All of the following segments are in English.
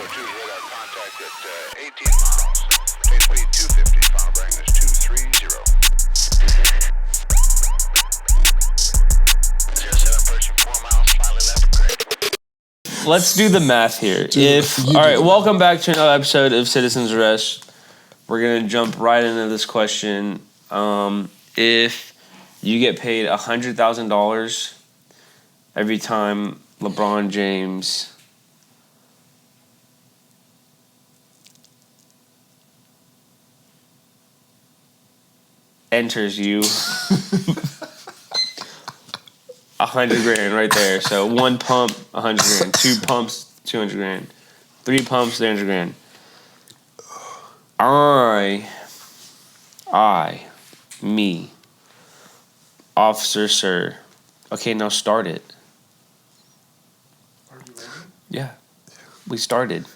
2 radar contact at 18 miles. Take speed 250. Final bearing is 230. 07, approaching 4 miles, slightly left, correct. Let's do the math here. All right, welcome back to another episode of Citizens Arrest. We're going to jump right into this question. If you get paid $100,000 every time LeBron James enters you, $100,000 right there. So one pump, $100,000. Two pumps, $200,000. Three pumps, $300,000. Me, Officer Sir. Okay, now start it. Are you ready? Yeah, we started.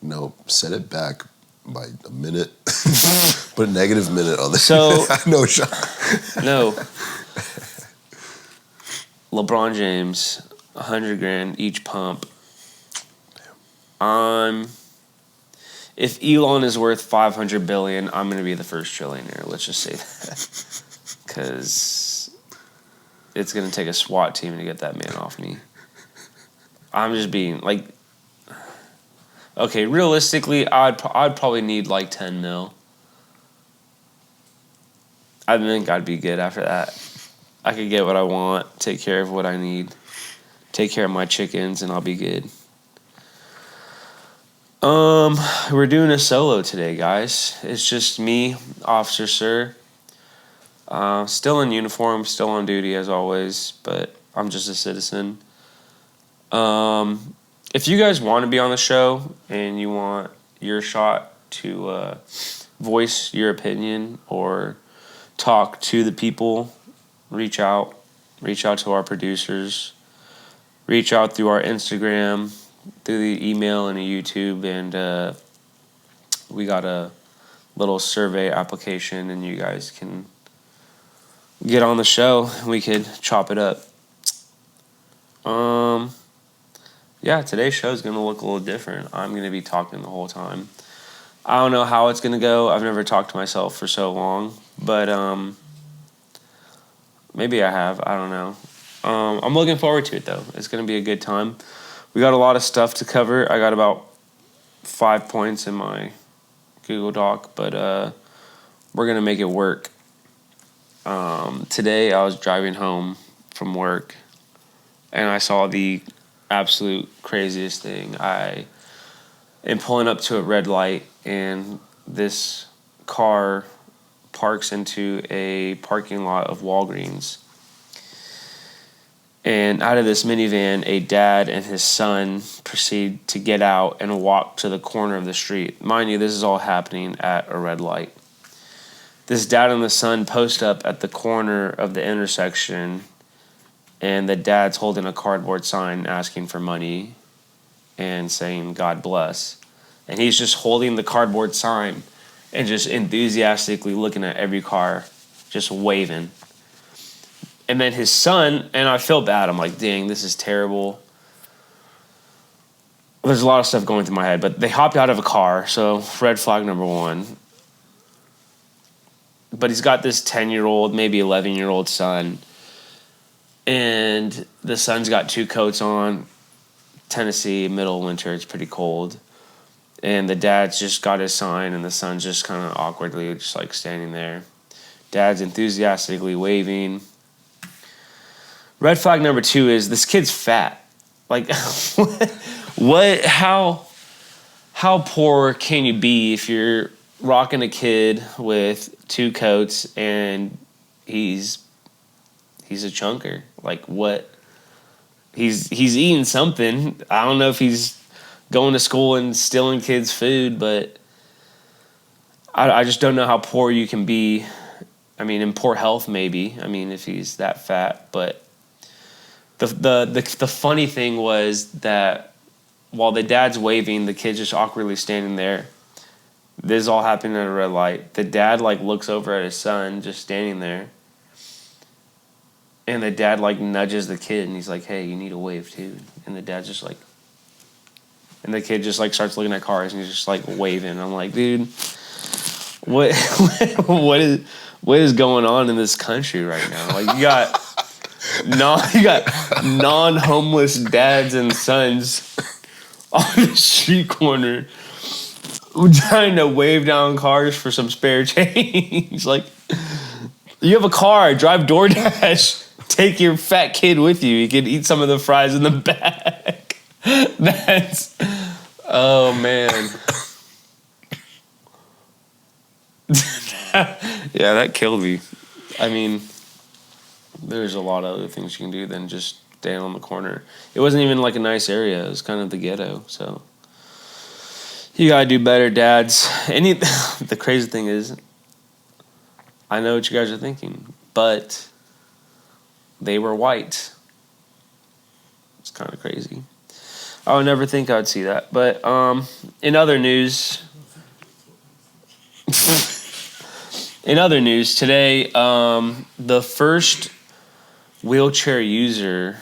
No, set it back by a minute. Put a negative minute on this. So no shot. No. LeBron James, $100,000 each pump. If Elon is worth $500 billion, I'm gonna be the first trillionaire. Let's just say that, because it's gonna take a SWAT team to get that man off me. I'm just being like, okay. Realistically, I'd probably need like 10 mil. I think I'd be good after that. I could get what I want, take care of what I need, take care of my chickens, and I'll be good. We're doing a solo today, guys. It's just me, Officer Sir. Still in uniform, still on duty as always, but I'm just a citizen. If you guys want to be on the show and you want your shot to voice your opinion or talk to the people, reach out to our producers, reach out through our Instagram, through the email and the YouTube, and we got a little survey application, and you guys can get on the show. We could chop it up. Yeah, today's show is going to look a little different. I'm going to be talking the whole time. I don't know how it's going to go. I've never talked to myself for so long, but maybe I have. I don't know. I'm looking forward to it, though. It's going to be a good time. We got a lot of stuff to cover. I got about 5 points in my Google Doc, but we're going to make it work. Today, I was driving home from work, and I saw the absolute craziest thing. I am pulling up to a red light, and this car parks into a parking lot of Walgreens. And out of this minivan, a dad and his son proceed to get out and walk to the corner of the street. Mind you, this is all happening at a red light. This dad and the son post up at the corner of the intersection, and the dad's holding a cardboard sign asking for money and saying, "God bless." And he's just holding the cardboard sign and just enthusiastically looking at every car, just waving. And then his son, and I feel bad. I'm like, dang, this is terrible. There's a lot of stuff going through my head, but they hopped out of a car, so red flag number one. But he's got this 10-year-old, maybe 11-year-old son, and the son's got 2 coats on. Tennessee, middle of winter, it's pretty cold. And the dad's just got his sign, and the son's just kind of awkwardly just like standing there. Dad's enthusiastically waving. Red flag number 2 is this kid's fat. Like, how poor can you be if you're rocking a kid with 2 coats and he's a chunker? Like, what? He's eating something. I don't know if he's going to school and stealing kids' food, but I just don't know how poor you can be. I mean, in poor health, maybe. I mean, if he's that fat, but the funny thing was that while the dad's waving, the kid's just awkwardly standing there. This is all happening at a red light. The dad like looks over at his son just standing there, and the dad like nudges the kid, and he's like, "Hey, you need a wave too." And the dad's just like, And the kid just like starts looking at cars and he's just like waving. I'm like, dude, what what is going on in this country right now? Like you got non-homeless dads and sons on the street corner trying to wave down cars for some spare change. Like, you have a car, drive DoorDash, take your fat kid with you. You can eat some of the fries in the back. That's, oh man. Yeah, that killed me. I mean, there's a lot of other things you can do than just stand on the corner. It wasn't even like a nice area. It was kind of the ghetto, so. You gotta do better, dads. The crazy thing is, I know what you guys are thinking, but they were white. It's kind of crazy. I would never think I'd see that. But in other news, today, the first wheelchair user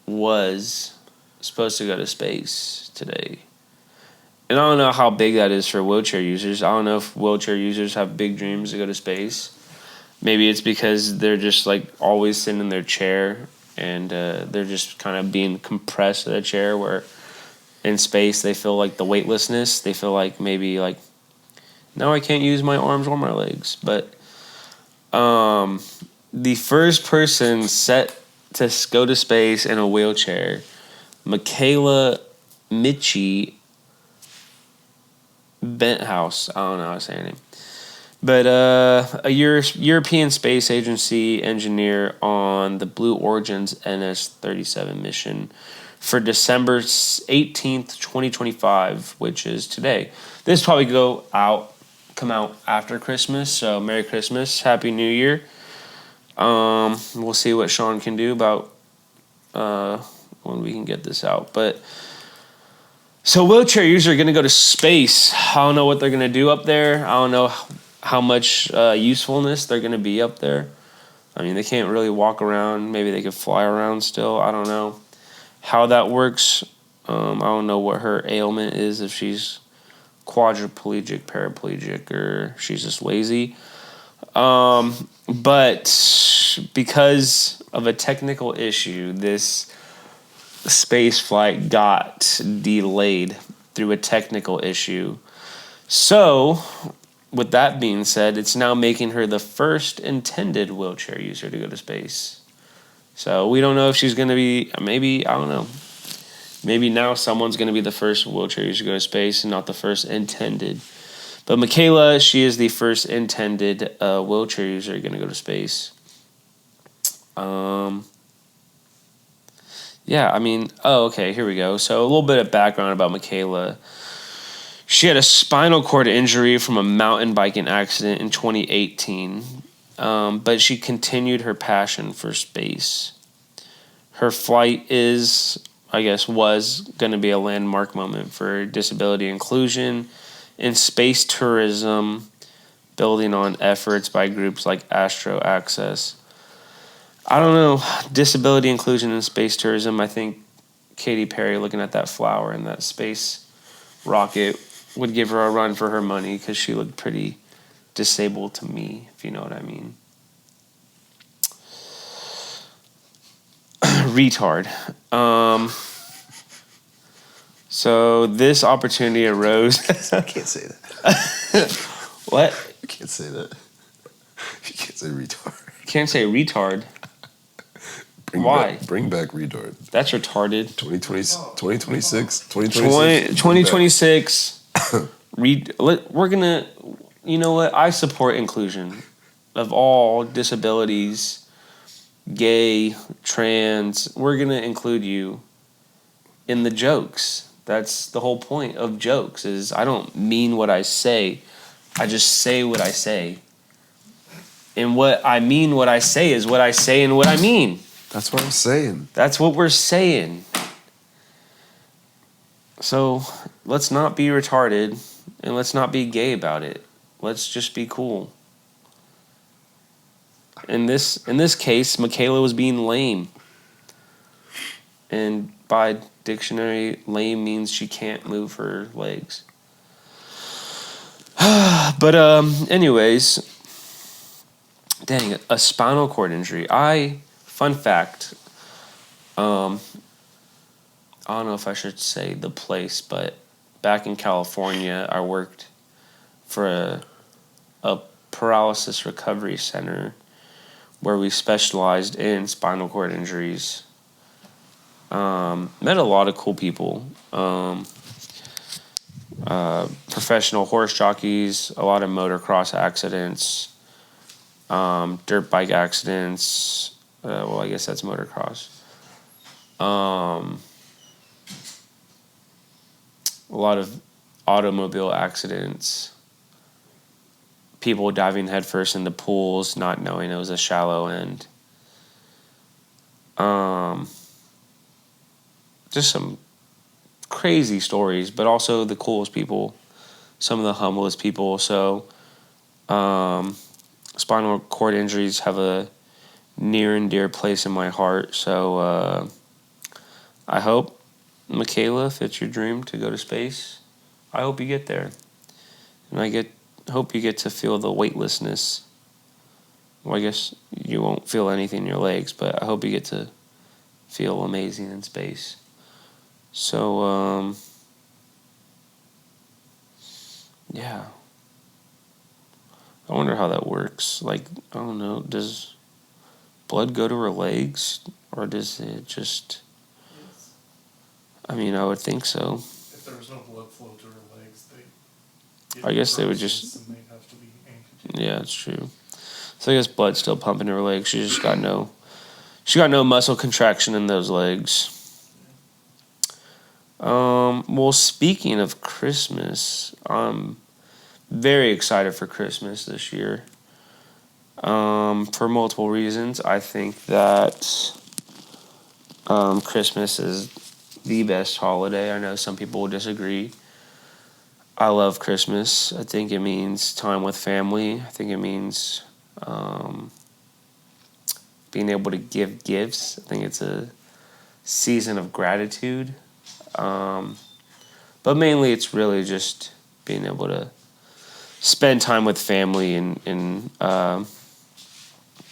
was supposed to go to space today. And I don't know how big that is for wheelchair users. I don't know if wheelchair users have big dreams to go to space. Maybe it's because they're just like always sitting in their chair and they're just kind of being compressed in a chair, where in space they feel like the weightlessness. They feel like maybe like, now I can't use my arms or my legs. But the first person set to go to space in a wheelchair, Michaela Mitchie Benthouse, I don't know how to say her name, but a European Space Agency engineer on the Blue Origin's NS-37 mission for December 18th, 2025, which is today. This will probably come out after Christmas, so Merry Christmas, Happy New Year. We'll see what Sean can do about when we can get this out, but. So wheelchair users are going to go to space. I don't know what they're going to do up there. I don't know how much usefulness they're going to be up there. I mean, they can't really walk around. Maybe they could fly around still. I don't know how that works. I don't know what her ailment is, if she's quadriplegic, paraplegic, or she's just lazy. But because of a technical issue, this space flight got delayed through a technical issue. So, with that being said, it's now making her the first intended wheelchair user to go to space. So, we don't know if she's going to be, maybe, I don't know. Maybe now someone's going to be the first wheelchair user to go to space and not the first intended. But Michaela, she is the first intended wheelchair user going to go to space. Yeah, I mean, okay, here we go. So a little bit of background about Michaela. She had a spinal cord injury from a mountain biking accident in 2018, but she continued her passion for space. Her flight was going to be a landmark moment for disability inclusion in space tourism, building on efforts by groups like Astro Access. I don't know, disability inclusion in space tourism. I think Katy Perry looking at that flower and that space rocket would give her a run for her money, because she looked pretty disabled to me, if you know what I mean. Retard. So this opportunity arose. I can't say that. What? You can't say that. You can't say retard. Can't say retard. Why? Bring back retard. That's retarded. 2026. 2026. We're gonna, you know what? I support inclusion of all disabilities, gay, trans. We're gonna include you in the jokes. That's the whole point of jokes, is I don't mean what I say. I just say what I say. And what I mean, what I say, is what I say and what I mean. That's what I'm saying. That's what we're saying. So let's not be retarded, and let's not be gay about it. Let's just be cool. In this case, Michaela was being lame. and by dictionary, lame means she can't move her legs. But anyways, dang it, a spinal cord injury. Fun fact. I don't know if I should say the place, but back in California, I worked for a paralysis recovery center where we specialized in spinal cord injuries. Met a lot of cool people. Professional horse jockeys, a lot of motocross accidents, dirt bike accidents. Well, I guess that's motocross. A lot of automobile accidents. People diving headfirst into pools, not knowing it was a shallow end. Just some crazy stories, but also the coolest people, some of the humblest people. So, spinal cord injuries have a near and dear place in my heart. So, I hope, Michaela, if it's your dream to go to space, I hope you get there. And I hope you get to feel the weightlessness. Well, I guess you won't feel anything in your legs, but I hope you get to feel amazing in space. So, yeah. I wonder how that works. Like, I don't know, does blood go to her legs? Or does it just... I mean, I would think so. If there was no blood flow to her legs, I guess they would just... and they'd have to be amputated. Yeah, it's true. So I guess blood's still pumping in her legs. She got no muscle contraction in those legs. Well, speaking of Christmas, I'm very excited for Christmas this year. For multiple reasons. I think that Christmas is the best holiday. I know some people will disagree. I love Christmas. I think it means time with family. I think it means being able to give gifts. I think it's a season of gratitude. But mainly it's really just being able to spend time with family and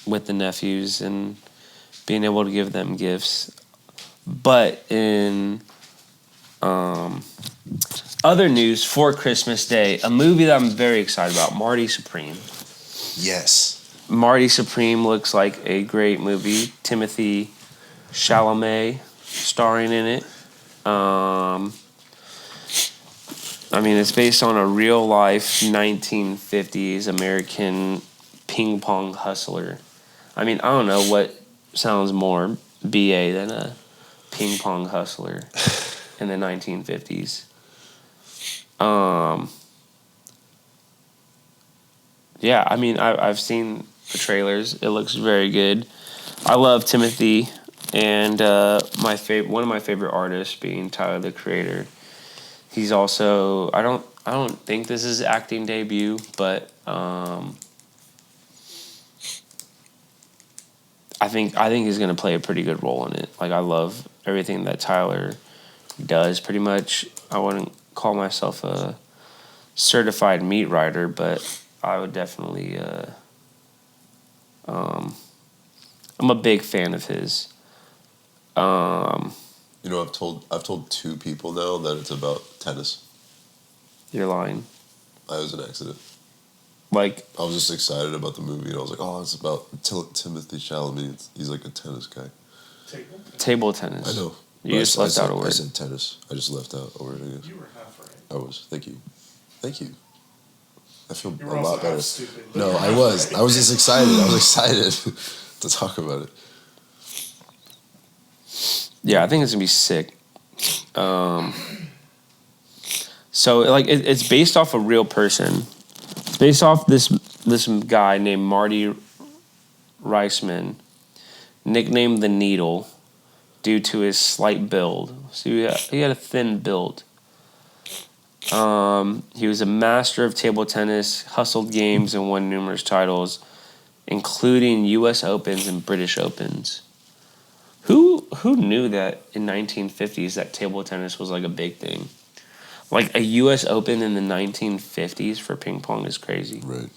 with the nephews and being able to give them gifts. But in other news for Christmas Day, a movie that I'm very excited about, Marty Supreme. Yes. Marty Supreme looks like a great movie. Timothy Chalamet starring in it. I mean, it's based on a real-life 1950s American ping-pong hustler. I mean, I don't know what sounds more BA than a ping-pong hustler in the 1950s. Yeah, I mean, I've seen the trailers. It looks very good. I love Timothy, and one of my favorite artists being Tyler, the Creator. He's also I don't think this is acting debut, but I think he's gonna play a pretty good role in it. Like, I love everything that Tyler does. Pretty much, I wouldn't call myself a certified meat writer, but I would definitely. I'm a big fan of his. You know, I've told 2 people now that it's about tennis. You're lying. I was an accident. Like, I was just excited about the movie, and I was like, "Oh, it's about Timothy Chalamet. He's like a tennis guy." table tennis. I know. You just left out a I word. said tennis. I just left out a word. I guess. You were half right. I was. Thank you. I feel You a were also lot better. half stupid. but No, you're I half was. right. I was just excited. I was excited to talk about it. Yeah, I think it's gonna be sick. So like it's based off a real person. It's based off this guy named Marty Reisman, nicknamed the Needle, due to his slight build. So he had a thin build. He was a master of table tennis, hustled games, and won numerous titles, including U.S. Opens and British Opens. Who who knew that in 1950s that table tennis was like a big thing? Like a U.S. Open in the 1950s for ping pong is crazy. Right.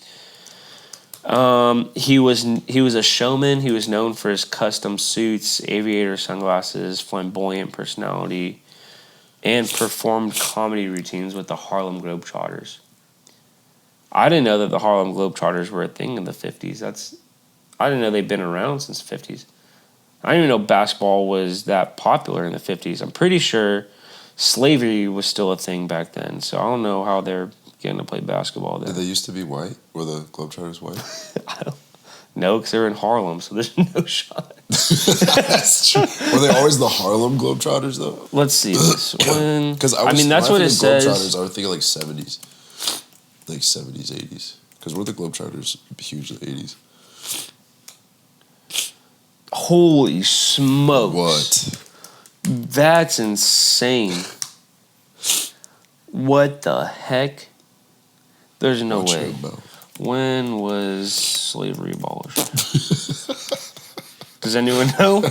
He was a showman. He was known for his custom suits, aviator sunglasses, flamboyant personality, and performed comedy routines with the Harlem Globetrotters. I didn't know that the Harlem Globetrotters were a thing in the 50s. I didn't know they'd been around since the 50s. I didn't even know basketball was that popular in the 50s. I'm pretty sure slavery was still a thing back then. So I don't know how they're getting to play basketball then. Did they used to be white? Were the Globetrotters white? I don't know, because they're in Harlem, so there's no shot. That's true. Were they always the Harlem Globetrotters though? Let's see this one. Because I mean, that's what it says. Globetrotters, I was thinking like 70s. Like 70s, 80s. Because were the Globetrotters huge in the 80s? Holy smokes. What? That's insane. What the heck? There's no Watch way. your mouth. When was slavery abolished? Does anyone know?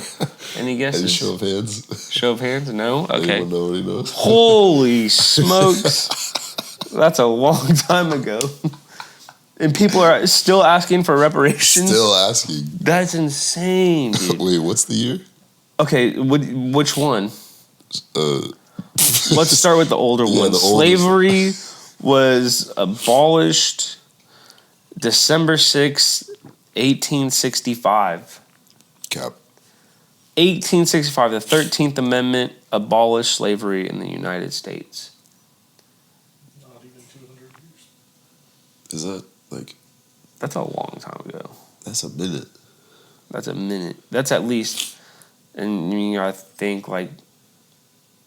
Any guesses? Any show of hands? Show of hands? No? Okay. Anyone know what he knows? Holy smokes. That's a long time ago. And people are still asking for reparations? Still asking. That's insane, dude. Wait, what's the year? Okay, which one? Uh, Let's start with the older Yeah, one. the oldest. Slavery was abolished December 6th, 1865. Cap. 1865, the 13th Amendment abolished slavery in the United States. Not even 200 years. Is that like, That's a long time ago. that's a minute. That's a minute. That's at least, and I think like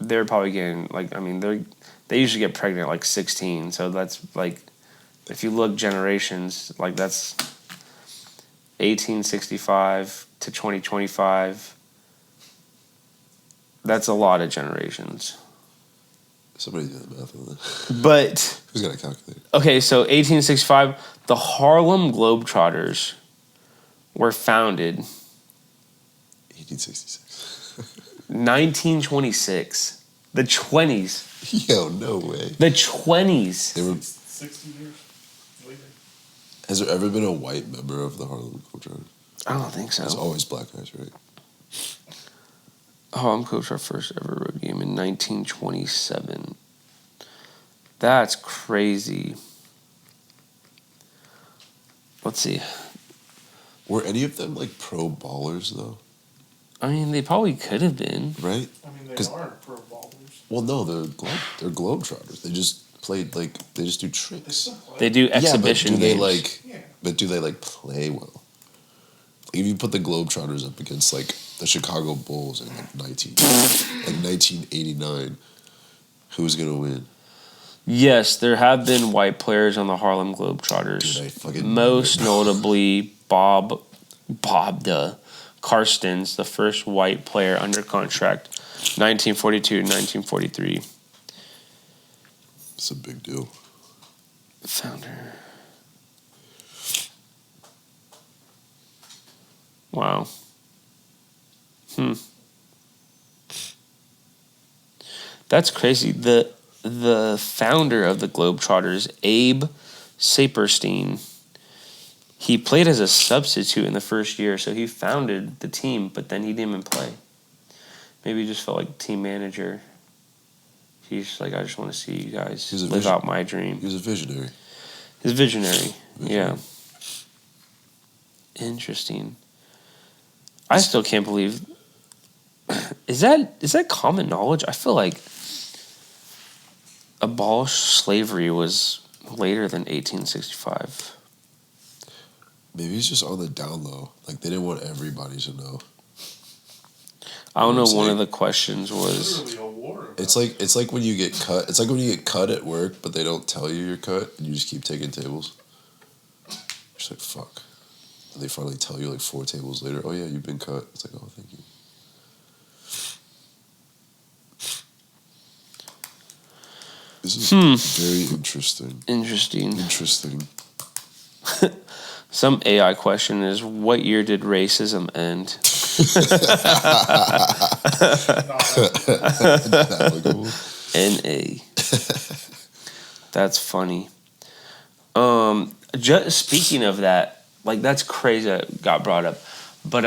they're probably getting like, I mean, they usually get pregnant at like 16, so that's like, if you look generations, like that's 1865 to 2025. That's a lot of generations. Somebody did the math on that. But Who's got a calculator? okay, so 1865, the Harlem Globetrotters were founded 1866. 1926. The 20s. Yo, no way. The 20s. They were, 60 years later. has there ever been a white member of the Harlem Globetrotters? I don't think It's so. always black guys, right? Harlem Globetrotters first ever road game in 1927. That's crazy. Let's see. Were any of them like pro ballers though? I mean, they probably could have been. Right? I mean, they 'Cause- aren't pro ballers. Well, no, they're Globetrotters. They just played like they just do They tricks. still play. They do exhibition yeah, but do games. they like? Yeah. But do they like play well? If you put the Globetrotters up against like the Chicago Bulls in like 1989, who's gonna win? Yes, there have been white players on the Harlem Globetrotters. Dude, I fucking Most knew it. notably, Bob Karstens, the first white player under contract, 1942 to 1943. It's a big deal. Founder. Wow. That's crazy. The founder of the Globetrotters, Abe Saperstein, he played as a substitute in the first year, so he founded the team, but then he didn't even play. Maybe he just felt like team manager. He's just like, I just want to see you guys He's a live vision- out my dream. He was a visionary. He's visionary. Visionary. Yeah. Interesting. I still can't believe. Is that common knowledge? I feel like abolished slavery was later than 1865. Maybe he's just on the down low. Like they didn't want everybody to know. I don't know. It's One like- of the questions was, Literally a war. about It's like when you get cut. It's like when you get cut at work, but they don't tell you you're cut, and you just keep taking tables. You're just like fuck. And they finally tell you like 4 tables later, oh yeah, you've been cut. It's like, oh thank you. This is very interesting. interesting. Interesting. Some AI question is, what year did racism end? Not Applicable. N.A. That's funny. Just speaking of that, like that's crazy that got brought up. But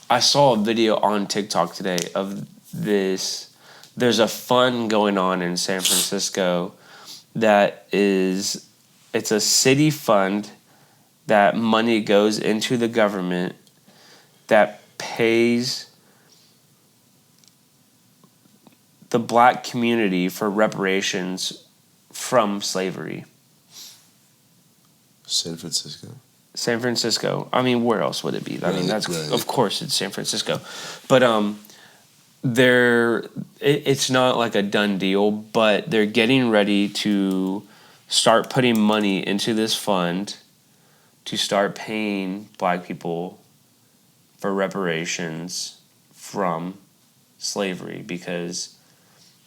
I saw a video on TikTok today of this. There's a fund going on in San Francisco it's a city fund that money goes into the government that pays the black community for reparations from slavery. San Francisco. San Francisco. I mean, where else would it be? I mean, that's Right. of course it's San Francisco, but it's not like a done deal. But they're getting ready to start putting money into this fund to start paying black people for reparations from slavery. Because,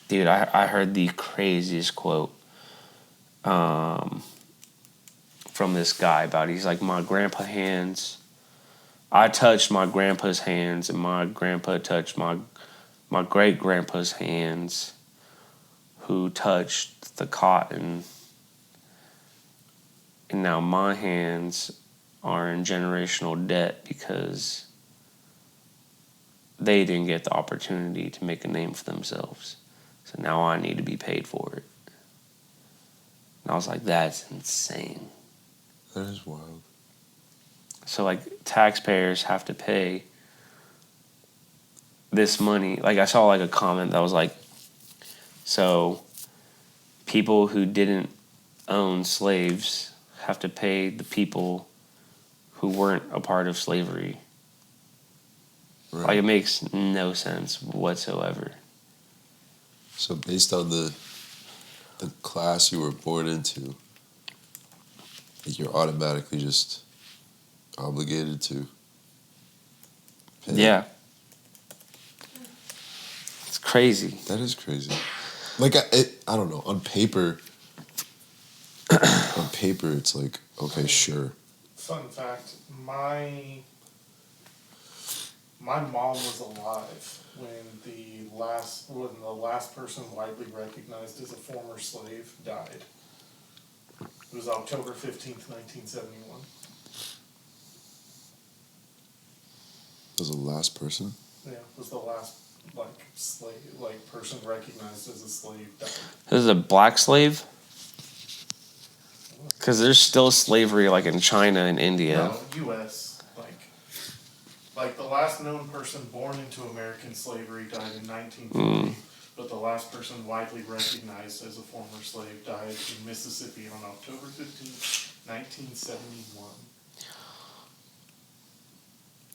dude, I heard the craziest quote from this guy about he's like, my grandpa hands, I touched my grandpa's hands, and my grandpa touched my great grandpa's hands, who touched the cotton, and now my hands are in generational debt because they didn't get the opportunity to make a name for themselves. So now I need to be paid for it. And I was like, that's insane. That is wild. So, like, taxpayers have to pay this money. Like, I saw, like, a comment that was like, so people who didn't own slaves have to pay the people who weren't a part of slavery. Right. Like, it makes no sense whatsoever. So based on the class you were born into, like you're automatically just obligated to pay. Yeah. It's crazy. That is crazy. Like, I don't know. On paper, it's like, okay, sure. Fun fact, my mom was alive when the last person widely recognized as a former slave died. It was October 15th, 1971. Was the last person? Yeah, it was the last person recognized as a slave died. This is a black slave? Because there's still slavery, like, in China and India. No, U.S. Like the last known person born into American slavery died in 1940, but the last person widely recognized as a former slave died in Mississippi on October 15th, 1971.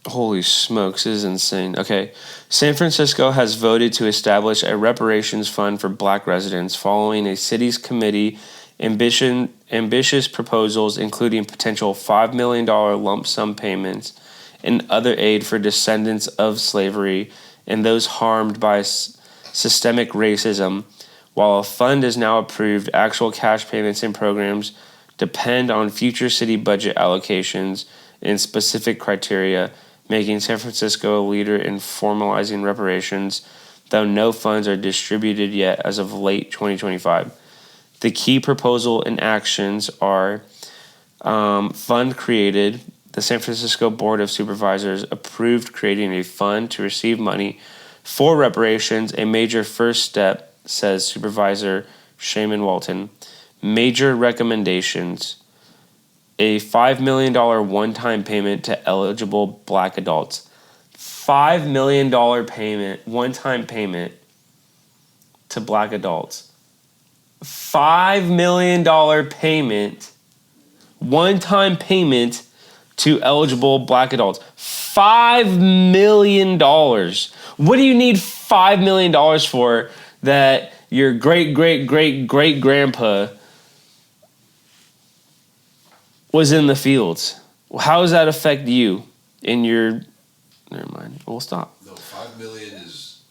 Holy smokes, this is insane. Okay, San Francisco has voted to establish a reparations fund for black residents following a city's committee ambitious proposals, including potential $5 million lump sum payments and other aid for descendants of slavery and those harmed by systemic racism. While a fund is now approved, actual cash payments and programs depend on future city budget allocations and specific criteria, making San Francisco a leader in formalizing reparations, though no funds are distributed yet as of late 2025. The key proposal and actions are fund created. The San Francisco Board of Supervisors approved creating a fund to receive money for reparations, a major first step, says Supervisor Shaman Walton. Major recommendations: a $5 million one-time payment to eligible black adults. $5 million payment, one-time payment to black adults. $5 million payment, one-time payment to eligible black adults. $5 million. What do you need $5 million for that your great-great-great-great-grandpa was in the fields? How does that affect you in your... Never mind. We'll stop. No, $5 million is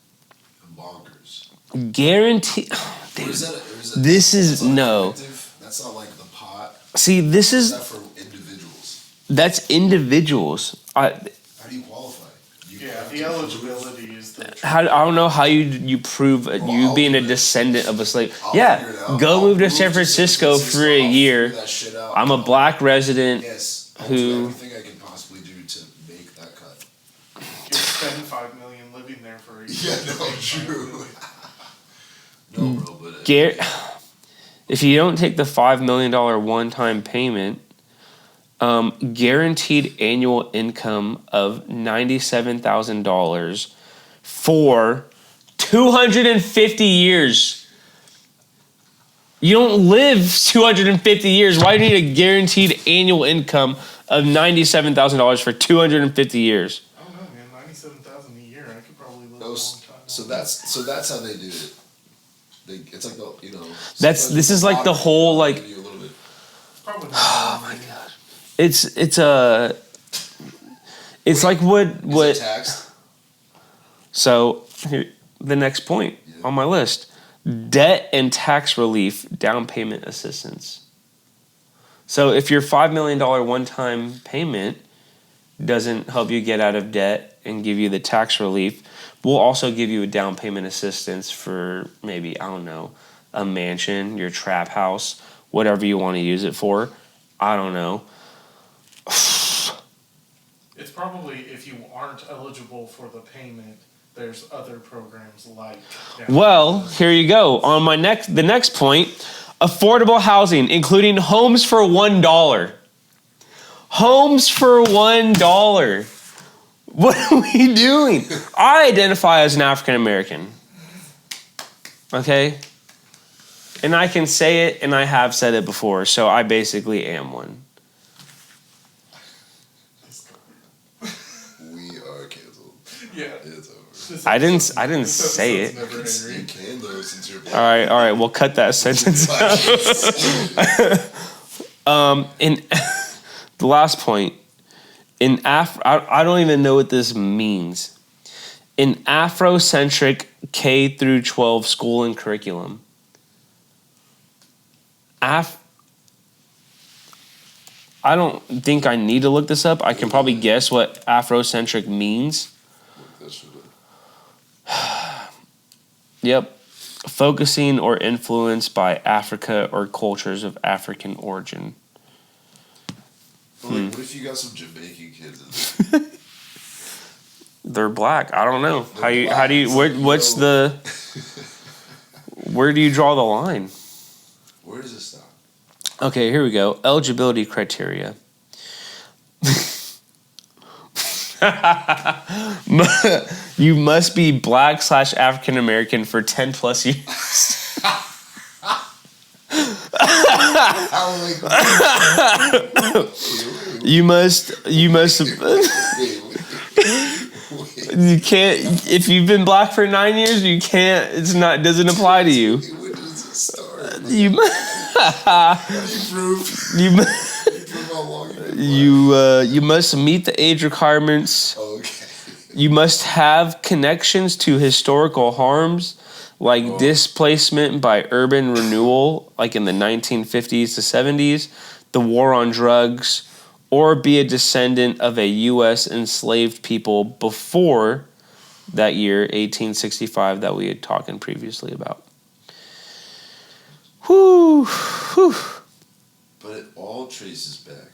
bonkers. Guarantee... Dude, this is... No. That's not like the pot. See, this is... That's for individuals. That's individuals. How do you qualify? You Yeah, the eligibility is the. How I don't know how you prove you I'll being a do it. descendant of a slave. I'll figure it out. Go I'll move to move San Francisco for a I'll figure year. that shit out. I'm a black resident. Yes. I'll who- do everything I can possibly do to make that cut. You'll spend $5 million living there for a year. Yeah, no, true. No, bro, but If you don't take the $5 million one-time payment, guaranteed annual income of $97,000 for 250 years. You don't live 250 years. Why do you need a guaranteed annual income of $97,000 for 250 years? I don't know, man. $97,000 a year. I could probably live a long those, time. so that's how they do it. It's like the This is like the whole, like- give you a little bit. Probably not. Oh my god. It's like what Is it taxed? So here, the next point on my list: debt and tax relief, down payment assistance. So if your $5 million one-time payment doesn't help you get out of debt and give you the tax relief, we'll also give you a down payment assistance for maybe, I don't know, a mansion, your trap house, whatever you want to use it for. I don't know. It's probably, if you aren't eligible for the payment, there's other programs like. Well, here you go. On the next point, affordable housing, including homes for $1. Homes for $1. What are we doing? I identify as an African American. Okay? And I can say it, and I have said it before, so I basically am one. We are canceled. Yeah. It's over. I didn't say it. Never You airing. can though, since you're All right, we'll cut that sentence out. In the last point, I don't even know what this means. An Afrocentric K through 12 school and curriculum. I don't think I need to look this up. I can probably guess what Afrocentric means. That shit up. Yep. Focusing or influenced by Africa or cultures of African origin. But like, what if you got some Jamaican kids in there? They're black. I don't know. They're How do you black. where It's like, what's yo. the where do you draw the line? Where does it stop? Okay, here we go. Eligibility criteria. You must be black / African American for 10 plus years. You must you can't, if you've been black for 9 years, you can't, doesn't apply to you. When does it start? You You prove you how long you've been you must meet the age requirements. black. Okay. You must have connections to historical harms like displacement by urban renewal, like in the 1950s to 70s, the war on drugs, or be a descendant of a U.S. enslaved people before that year, 1865, that we had talked previously about. Whew. But it all traces back.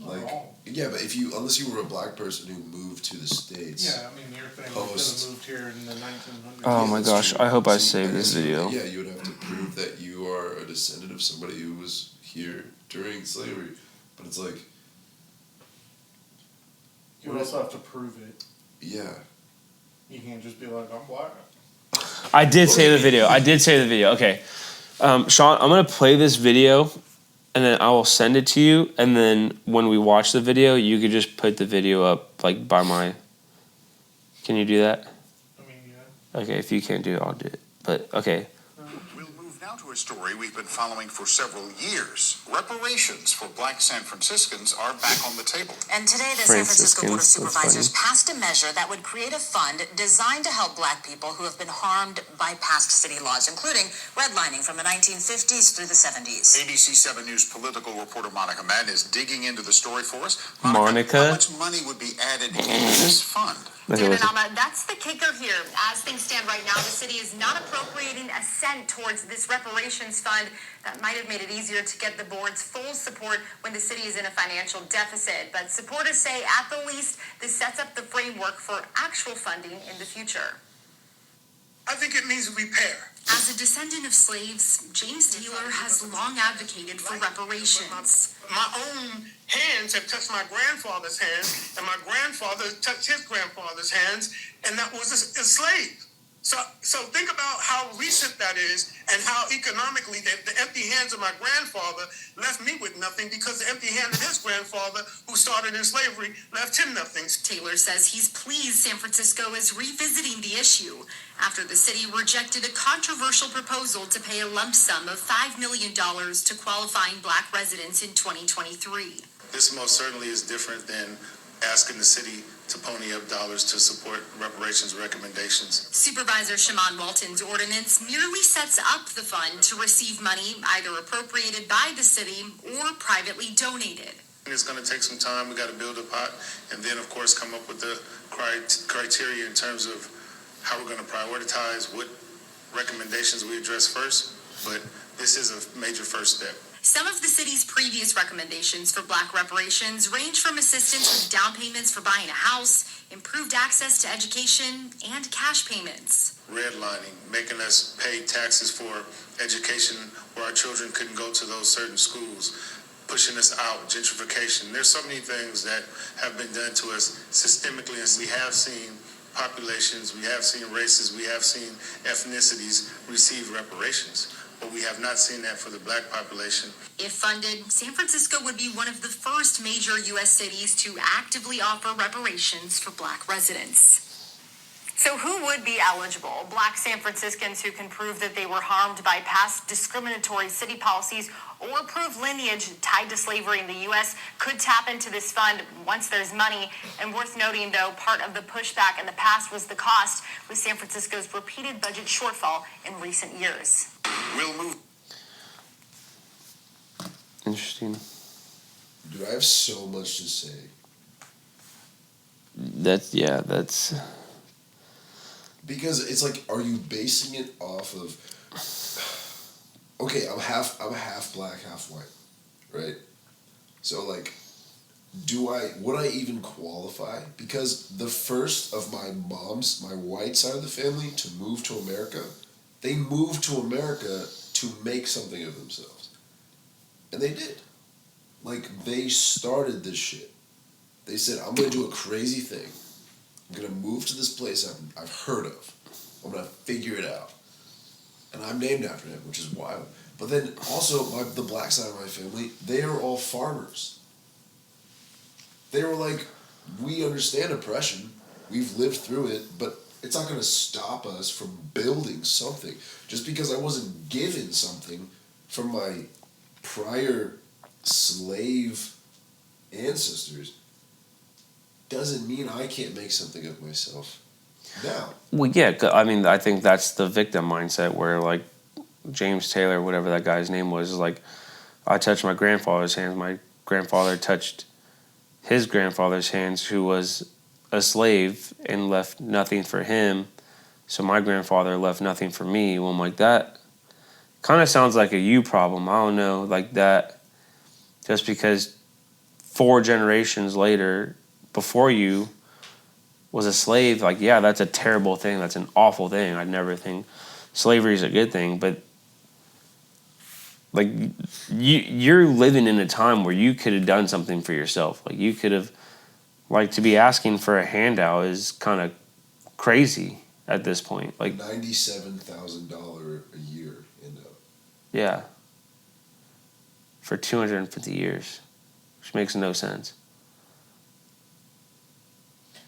Like, all. yeah, but unless you were a black person who moved to the States. Yeah, I mean, your family could Post. have moved here in the 1900s. Oh my that's gosh, true. I hope I So saved this guess, video. Yeah, you would have to prove that you are a descendant of somebody who was here during slavery. But it's like, You would also have to prove it. yeah. You can't just be like, I'm black. I did say the video. Okay. Sean, I'm going to play this video and then I will send it to you. And then when we watch the video, you could just put the video up like by my. Can you do that? I mean, yeah. Okay, if you can't do it, I'll do it. But okay. We'll move now to a story we've been following for several years. Reparations for black San Franciscans are back on the table. And today, the San Francisco Board of Franciscans, that's Supervisors passed a measure that would create a fund designed to help black people who have been harmed by past city laws, including redlining from the 1950s through the 70s. ABC 7 News political reporter Monica Madden is digging into the story for us. Monica? How much money would be added into this fund? David Alma, that's the kicker here. As things stand right now, the city is not appropriating a cent towards this reparations fund. That might have made it easier to get the board's full support when the city is in a financial deficit. But supporters say, at the least, this sets up the framework for actual funding in the future. I think it means repair. As a descendant of slaves, James Taylor has long advocated for reparations. My own hands have touched my grandfather's hands, and my grandfather touched his grandfather's hands, and that was a slave. So think about how recent that is, and how economically the empty hands of my grandfather left me with nothing, because the empty hand of his grandfather, who started in slavery, left him nothing. Taylor says he's pleased San Francisco is revisiting the issue after the city rejected a controversial proposal to pay a lump sum of $5 million to qualifying black residents in 2023. This most certainly is different than asking the city to pony up dollars to support reparations recommendations. Supervisor Shaman Walton's ordinance merely sets up the fund to receive money either appropriated by the city or privately donated. It's going to take some time. We got to build a pot, and then, of course, come up with the criteria in terms of how we're going to prioritize what recommendations we address first. But this is a major first step. Some of the city's previous recommendations for black reparations range from assistance with down payments for buying a house, improved access to education, and cash payments. Redlining, making us pay taxes for education where our children couldn't go to those certain schools, pushing us out, gentrification. There's so many things that have been done to us systemically, and we have seen populations, we have seen races, we have seen ethnicities receive reparations. But we have not seen that for the black population. If funded, San Francisco would be one of the first major U.S. cities to actively offer reparations for black residents. So who would be eligible? Black San Franciscans who can prove that they were harmed by past discriminatory city policies or prove lineage tied to slavery in the U.S. could tap into this fund once there's money. And worth noting, though, part of the pushback in the past was the cost, with San Francisco's repeated budget shortfall in recent years. We'll move. Interesting. Dude, I have so much to say. That's Because it's like, are you basing it off of? Okay, I'm half black, half white, right? So like, would I even qualify? Because the first of my white side of the family to move to America, they moved to America to make something of themselves, and they did. Like, they started this shit. They said, I'm gonna do a crazy thing. I'm gonna move to this place I've heard of. I'm gonna figure it out. And I'm named after him, which is wild. But then also the black side of my family, they are all farmers. They were like, we understand oppression. We've lived through it, but it's not gonna stop us from building something. Just because I wasn't given something from my prior slave ancestors doesn't mean I can't make something of myself now. well, yeah. I mean, I think that's the victim mindset where, like, James Taylor, whatever that guy's name was, is like, I touched my grandfather's hands. My grandfather touched his grandfather's hands, who was a slave and left nothing for him. So my grandfather left nothing for me. Well, I'm like, that kind of sounds like a you problem. I don't know, like that. Just because 4 generations later, before you, was a slave, like, yeah, that's a terrible thing. That's an awful thing. I'd never think slavery is a good thing. But, like, you're living in a time where you could have done something for yourself. Like, you could have, like, to be asking for a handout is kind of crazy at this point. Like, $97,000 a year handout. yeah. For 250 years, which makes no sense.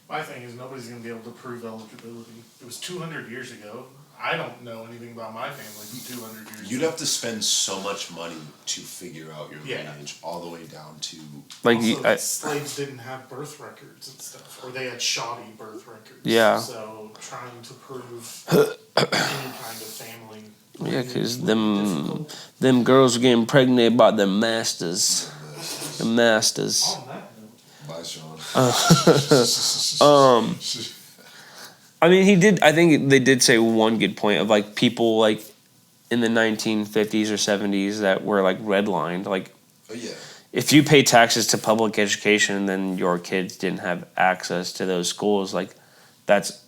My thing is, nobody's going to be able to prove eligibility. It was 200 years ago. I don't know anything about my family from 200 years You'd ago. have to spend so much money to figure out your Yeah. lineage all the way down to. Like Also, slaves didn't have birth records and stuff, or they had shoddy birth records. Yeah. So trying to prove any kind of family. yeah, lineage cause would be them difficult. girls were getting pregnant by their masters. The masters. On that note, Bye, Sean. I mean, I think they did say one good point of like people like in the 1950s or 70s that were like redlined. Like, Oh yeah. if you pay taxes to public education, then your kids didn't have access to those schools. Like, that's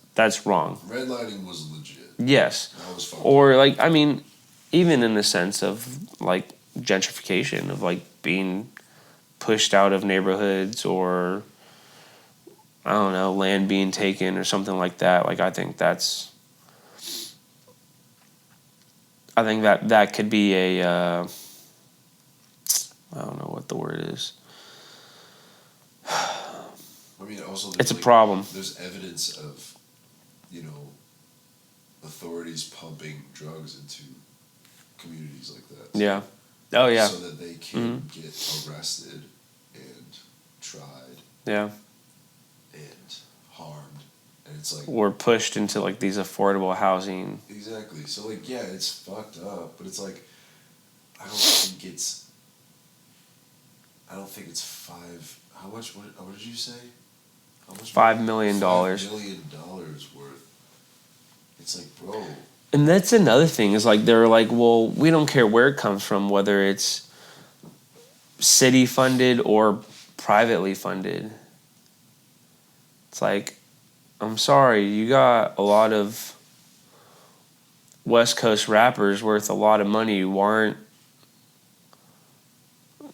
wrong. Redlining was legit. Yes. That was fun. Or like, I mean, even in the sense of like gentrification of like being pushed out of neighborhoods or I don't know, land being taken or something like that. Like I think that could be a I don't know what the word is. I mean, also It's a problem. There's evidence of, authorities pumping drugs into communities like that. Yeah. Oh yeah. So that they can get arrested and tried Yeah. and harmed, and it's like Or pushed into like these affordable housing. exactly. So like, yeah, it's fucked up, but it's like, I don't think it's five. How much? What did you say? How much? $5 million. $5 million worth. It's like, bro. And that's another thing is like they're like, well, we don't care where it comes from, whether it's city funded or privately funded. It's like, I'm sorry, you got a lot of West Coast rappers worth a lot of money who aren't.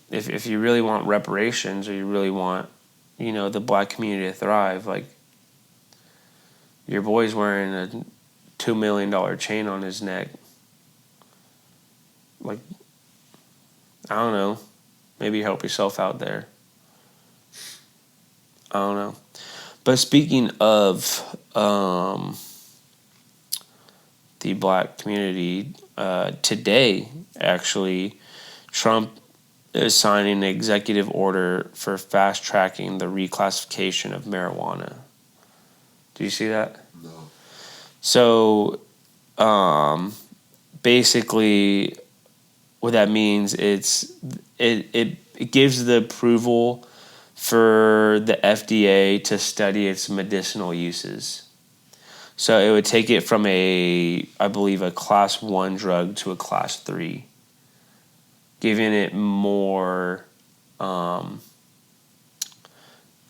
If you really want reparations or you really want, the black community to thrive, like your boy's wearing a $2 million chain on his neck. Like, I don't know. Maybe help yourself out there. I don't know. But speaking of the black community, today, actually, Trump is signing an executive order for fast-tracking the reclassification of marijuana. Do you see that? No. So, basically, what that means it gives the approval for the FDA to study its medicinal uses. So it would take it from I believe, a class 1 drug to a class 3, giving it more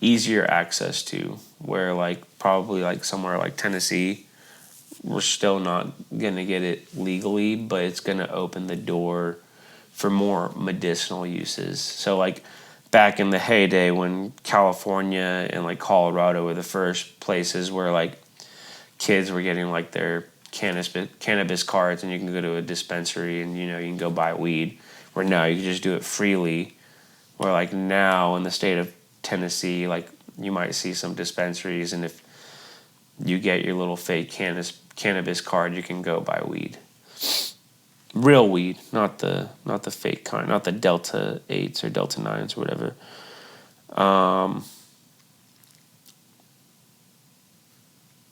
easier access to, where like probably like somewhere like Tennessee, we're still not going to get it legally, but it's going to open the door for more medicinal uses. So like back in the heyday when California and like Colorado were the first places where like kids were getting like their cannabis cards and you can go to a dispensary and you can go buy weed, where now you can just do it freely, where like now in the state of Tennessee, like you might see some dispensaries, and if you get your little fake cannabis card, you can go buy weed. Real weed, not the fake kind, not the Delta 8s or Delta 9s or whatever.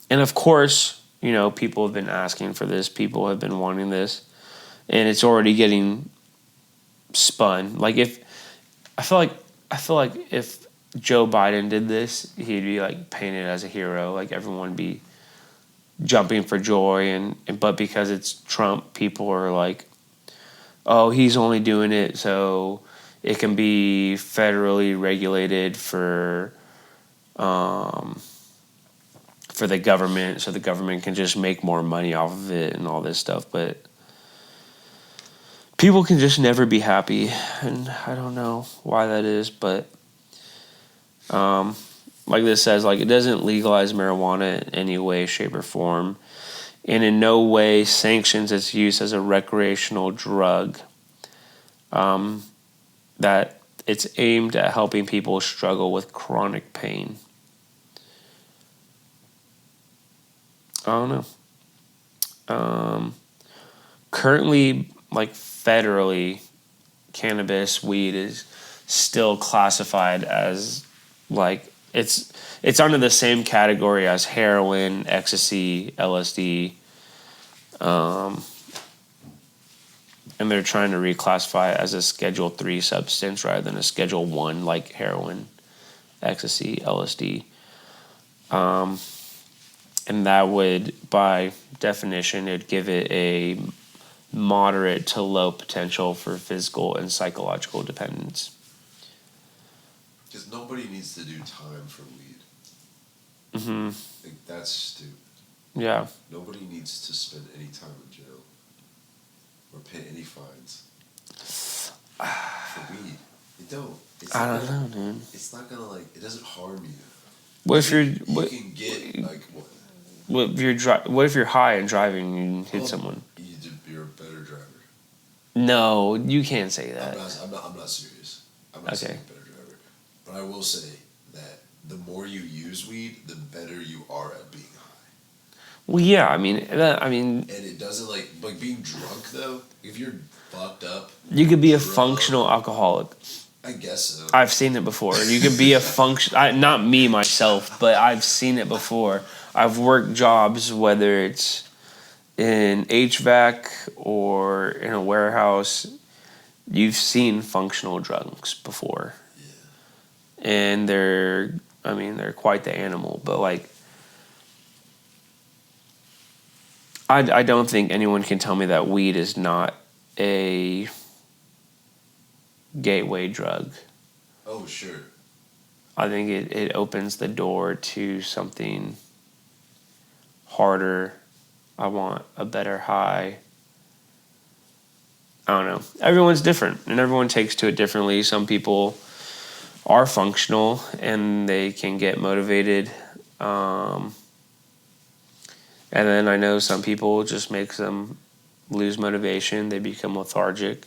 And of course, people have been asking for this. People have been wanting this, and it's already getting spun. Like I feel like if Joe Biden did this, he'd be like painted as a hero. Like everyone would be jumping for joy, but because it's Trump, people are like, oh, he's only doing it so it can be federally regulated for the government, so the government can just make more money off of it and all this stuff. But people can just never be happy, and I don't know why that is, but like this says, like it doesn't legalize marijuana in any way, shape, or form, and in no way sanctions its use as a recreational drug. That it's aimed at helping people struggle with chronic pain. I don't know. Currently, like federally, cannabis, weed is still classified as like it's under the same category as heroin, ecstasy, LSD, and they're trying to reclassify it as a Schedule 3 substance rather than a Schedule 1 like heroin, ecstasy, LSD. And that would, by definition, it'd give it a moderate to low potential for physical and psychological dependence. Because nobody needs to do time for weed. Mm-hmm. Like, that's stupid. Yeah. Nobody needs to spend any time in jail or pay any fines for weed. It don't. I don't know, dude. It's not gonna like. It doesn't harm you. What if you're? You What, can get like what? what if you're what if you're high and driving and you hit someone? You're a better driver. No, you can't say that. I'm not serious. I'm not saying a better driver. But I will say that the more you use weed, the better you are at being high. Well, yeah. I mean. And it doesn't like being drunk though. If you're fucked up, You could be a functional alcoholic. I guess so. I've seen it before. You could be a function. Not me myself, but I've seen it before. I've worked jobs, whether it's in HVAC or in a warehouse. You've seen functional drunks before, and they're quite the animal. But like, I don't think anyone can tell me that weed is not a gateway drug. Oh, sure. I think it opens the door to something harder. I want a better high. I don't know. Everyone's different, and everyone takes to it differently. Some people are functional, and they can get motivated. And then I know some people just makes them lose motivation. They become lethargic.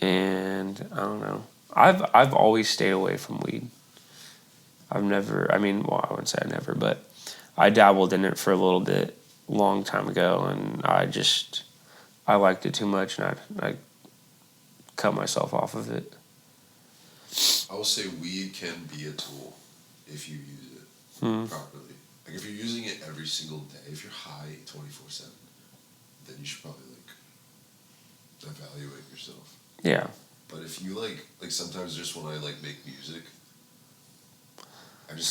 And I don't know. I've always stayed away from weed. I wouldn't say I never, but I dabbled in it for a little bit, long time ago, and I liked it too much, and I cut myself off of it. I will say weed can be a tool if you use it properly. Like if you're using it every single day, if you're high 24/7, then you should probably like evaluate yourself. Yeah. But if you like sometimes just when I like make music, I just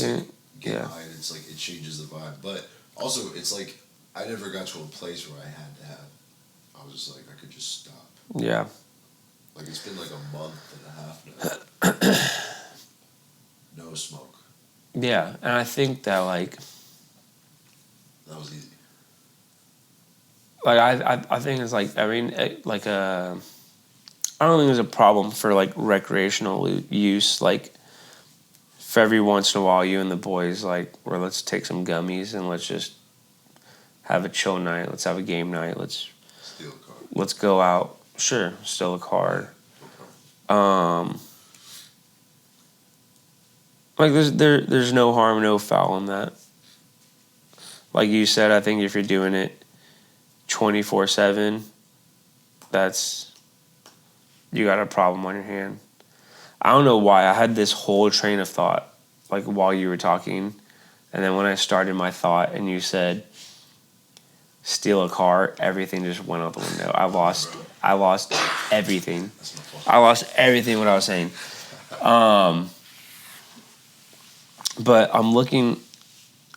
get high and it's like it changes the vibe. But also it's like I never got to a place where I had to have. I was just like I could just stop. Yeah. Like it's been like a month and a half now. No smoke. Yeah, and I think that like That was easy. I think it's like I don't think there's a problem for like recreational use. Like for every once in a while, you and the boys like, or let's take some gummies and let's just have a chill night. Let's have a game night. Let's Steal a car. let's go out. Sure, steal a car. Like there's no harm, no foul in that. Like you said, I think if you're doing it 24/7, you got a problem on your hand. I don't know why. I had this whole train of thought, like while you were talking, and then when I started my thought and you said steal a car, everything just went out the window. I lost everything. That's my fault. I lost everything what I was saying. But I'm looking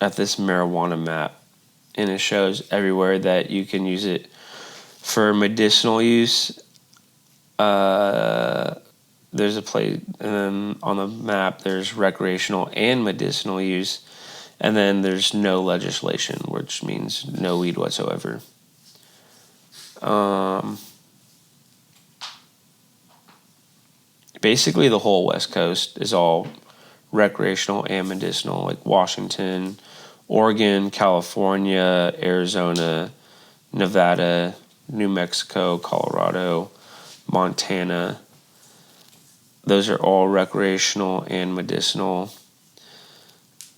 at this marijuana map, and it shows everywhere that you can use it for medicinal use. There's a place, and then on the map there's recreational and medicinal use, and then there's no legislation, which means no weed whatsoever. Basically the whole West Coast is all recreational and medicinal, like Washington, Oregon, California, Arizona, Nevada, New Mexico, Colorado, Montana. Those are all recreational and medicinal.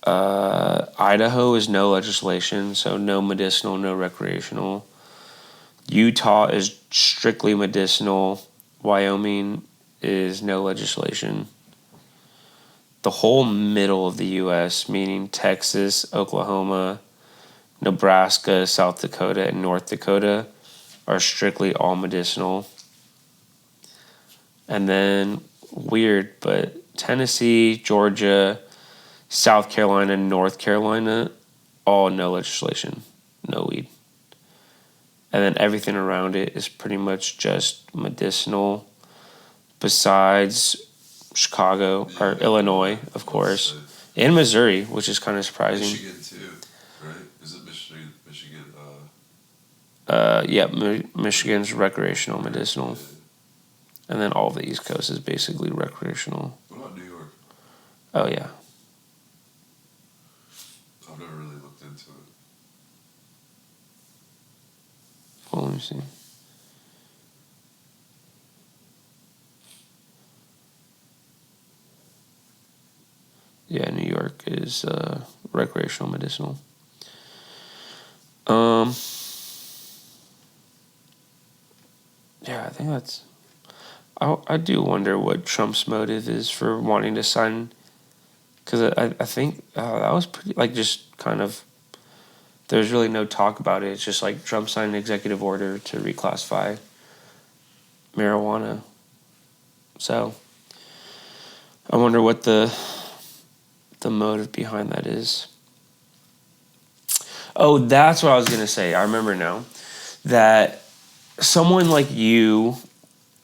Idaho is no legislation, so no medicinal, no recreational. Utah is strictly medicinal. Wyoming is no legislation. The whole middle of the U.S., meaning Texas, Oklahoma, Nebraska, South Dakota, and North Dakota, are strictly all medicinal. And then, weird, but Tennessee, Georgia, South Carolina, North Carolina, all no legislation, no weed. And then everything around it is pretty much just medicinal, besides Chicago, or Illinois, of course, and Missouri, which is kind of surprising. Michigan too, right? Is it Michigan? Michigan's recreational, medicinal. And then all the East Coast is basically recreational. What about New York? Oh, yeah. I've never really looked into it. Well, let me see. Yeah, New York is recreational, medicinal. Yeah, I think that's... I do wonder what Trump's motive is for wanting to sign... Because I think that was pretty... Like, just kind of... There's really no talk about it. It's just like Trump signed an executive order to reclassify marijuana. So, I wonder what the motive behind that is. Oh, that's what I was going to say. I remember now. That someone like you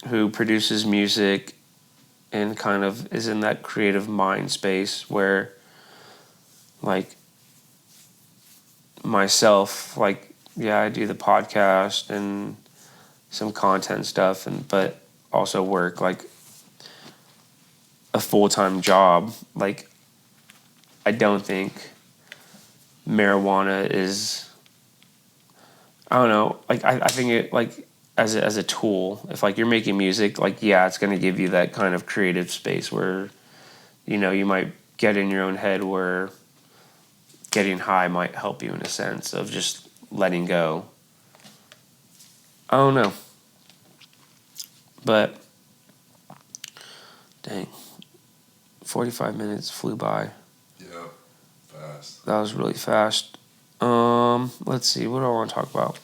who produces music and kind of is in that creative mind space where, like, myself, like, yeah, I do the podcast and some content stuff, but also work, like, a full-time job. Like, I don't think marijuana is, I don't know, like, I think it, like, as a tool, if, like, you're making music, like, yeah, it's going to give you that kind of creative space where, you know, you might get in your own head where getting high might help you in a sense of just letting go. I don't know. But, dang, 45 minutes flew by. Yeah, fast. That was really fast. Let's see, what do I want to talk about?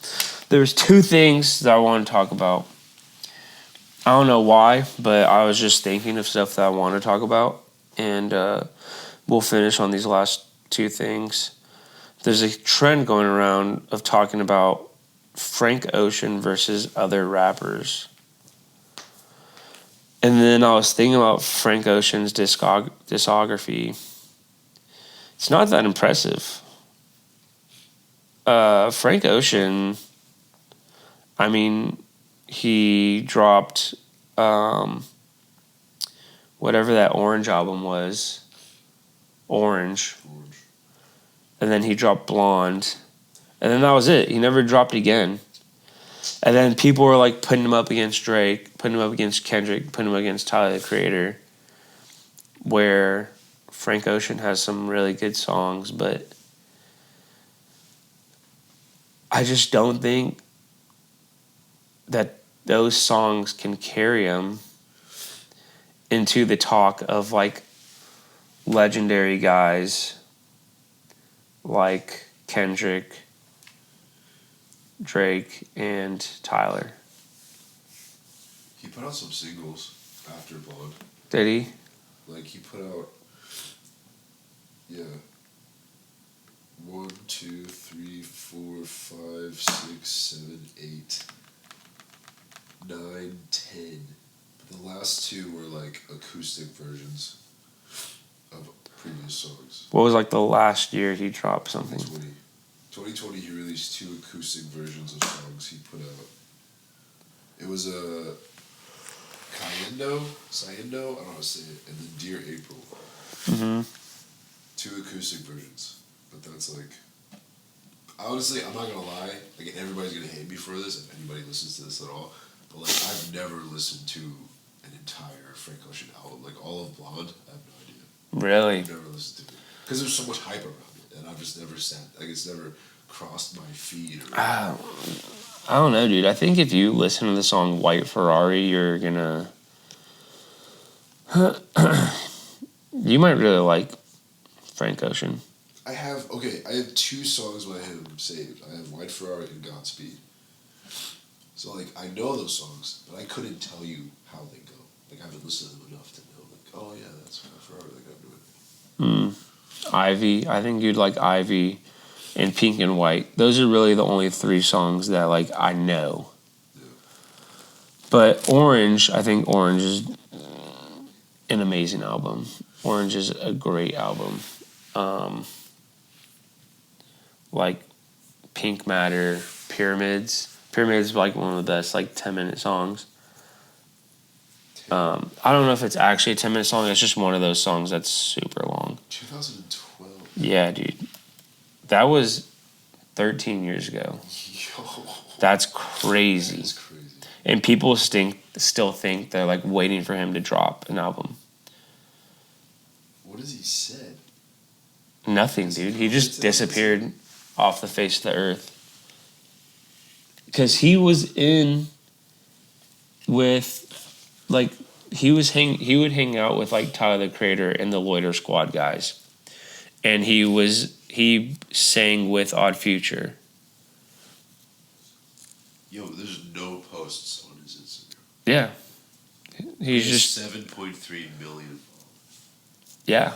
There's two things that I want to talk about. I don't know why, but I was just thinking of stuff that I want to talk about. And we'll finish on these last two things. There's a trend going around of talking about Frank Ocean versus other rappers. And then I was thinking about Frank Ocean's discography. It's not that impressive. Frank Ocean, I mean, he dropped whatever that Orange album was. Orange. And then he dropped Blonde. And then that was it. He never dropped again. And then people were like putting him up against Drake, putting him up against Kendrick, putting him against Tyler, the Creator, where Frank Ocean has some really good songs, but I just don't think that those songs can carry him into the talk of, like, legendary guys like Kendrick, Drake, and Tyler. He put out some singles after Blonde. Did he? Like, he put out, 1, 2, 3, 4, 5, 6, 7, 8, 9, 10. But the last two were like acoustic versions of previous songs. What was, like, the last year he dropped something? 2020 he released 2 acoustic versions of songs he put out. It was a Sayendo, I don't know how to say it, and then Dear April. Mm-hmm. 2 acoustic versions. But that's like, honestly, I'm not gonna lie, like, everybody's gonna hate me for this if anybody listens to this at all, but, like, I've never listened to an entire Frank Ocean album. Like, all of Blonde, I have no idea. Really? I've never listened to it. because there's so much hype around it, and I've just never it's never crossed my feed. I don't know, dude. I think if you listen to the song White Ferrari, you're gonna. You might really like Frank Ocean. I have 2 songs when I have them saved. I have White Ferrari and Godspeed. So like I know those songs, but I couldn't tell you how they go. Like I haven't listened to them enough to know. Like, oh yeah, that's White Ferrari. Like I'm doing. Ivy. I think you'd like Ivy, and Pink and White. Those are really the only 3 songs that like I know. Yeah. But Orange, I think Orange is an amazing album. Orange is a great album. Like Pink Matter, Pyramids. Pyramids is like one of the best like 10-minute songs. I don't know if it's actually a 10-minute song. It's just one of those songs that's super long. 2012. Yeah, dude. That was 13 years ago. Yo. That's crazy. That is crazy. And people still think they're like waiting for him to drop an album. What has he said? Nothing, dude. He just disappeared off the face of the earth. Because he was in with, like, he would hang out with like Tyler the Creator and the Loiter Squad guys. And he sang with Odd Future. Yo, there's no posts on his Instagram. Yeah. He's He has just 7.3 million. Yeah.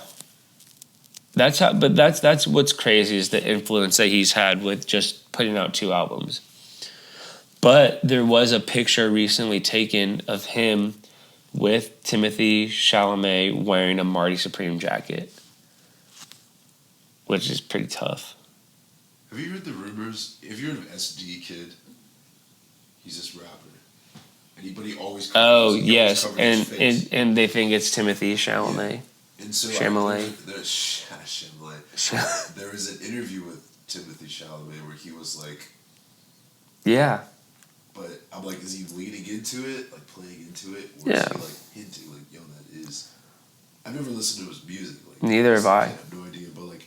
That's what's crazy is the influence that he's had with just putting out 2 albums. But there was a picture recently taken of him with Timothy Chalamet wearing a Marty Supreme jacket, which is pretty tough. Have you heard the rumors? Have you heard of SD Kid? He's this rapper. But he always covers, Yes, covers his face. and they think it's Timothy Chalamet. Yeah. And so Chalamet. Chalamet. There was an interview with Timothy Chalamet where he was like, Yeah. but I'm like, is he leaning into it, like playing into it, or Yeah. is he like hinting, like, yo, that is? I've never listened to his music. Like, Neither have I. have no idea, but like,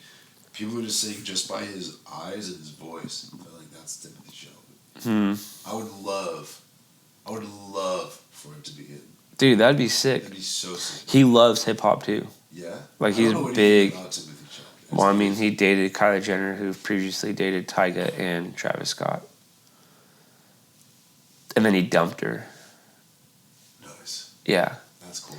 people are just saying just by his eyes and his voice, they're like, that's Timothy Chalamet. I would love for him to be him. Dude, that'd be sick. That'd be so sick. He loves hip hop too. Yeah? Like, I he's don't know big. anything about Timothy Chalamet. Well, I mean, he dated Kylie Jenner, who previously dated Tyga and Travis Scott. And then he dumped her. Nice. Yeah. That's cool.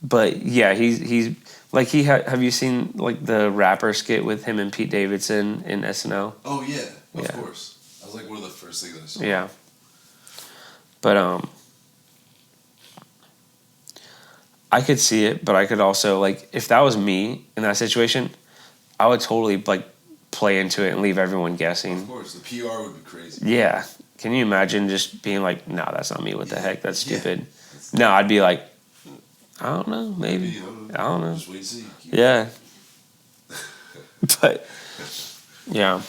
But yeah, he's like have you seen like the rapper skit with him and Pete Davidson in SNL? Oh yeah, of Yeah. course. That was like one of the first things I saw. Yeah. But I could see it, but I could also like if that was me in that situation, I would totally like play into it and leave everyone guessing. Of course, the PR would be crazy. Yeah. Can you imagine just being like, no, that's not me. What the heck? That's Yeah. stupid. No, I'd be like, I don't know, maybe. I don't know. Just wait and see. Yeah. But yeah.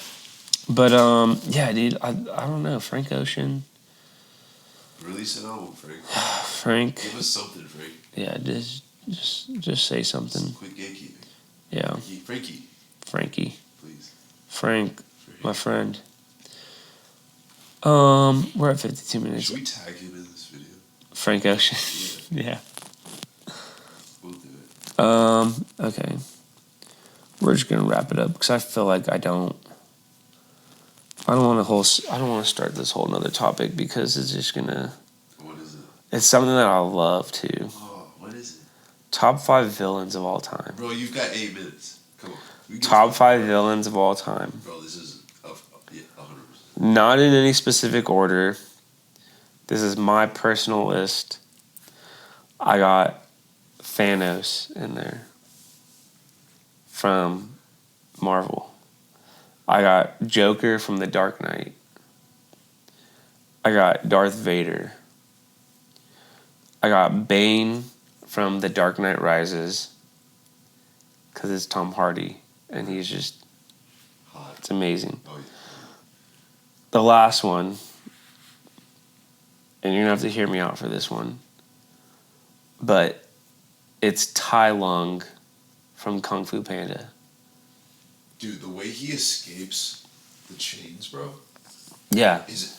But yeah, dude, I don't know. Frank Ocean. Release an album, Frank. Frank. Give us something, Frank. Yeah, just say something. Quit gatekeeping. Yeah. Frankie, Frankie. please. Frank, my friend. We're at 52 minutes. Should we tag him in this video? Frank Ocean. Yeah. Yeah. We'll do it. Okay. We're just gonna wrap it up because I feel like I don't want to start this whole nother topic because it's just gonna. What is it? It's something that I love too. Oh, what is it? Top 5 villains of all time. Bro, you've got 8 minutes. Come on. We can Top talk 5 about it. villains of all time. Bro, this is 100%. Not in any specific order. This is my personal list. I got Thanos in there from Marvel. I got Joker from The Dark Knight. I got Darth Vader. I got Bane from The Dark Knight Rises because it's Tom Hardy and he's just, Hot. it's amazing. Oh, yeah. The last one, and you're gonna have to hear me out for this one, but it's Tai Lung from Kung Fu Panda. Dude, the way he escapes the chains, bro, Yeah. is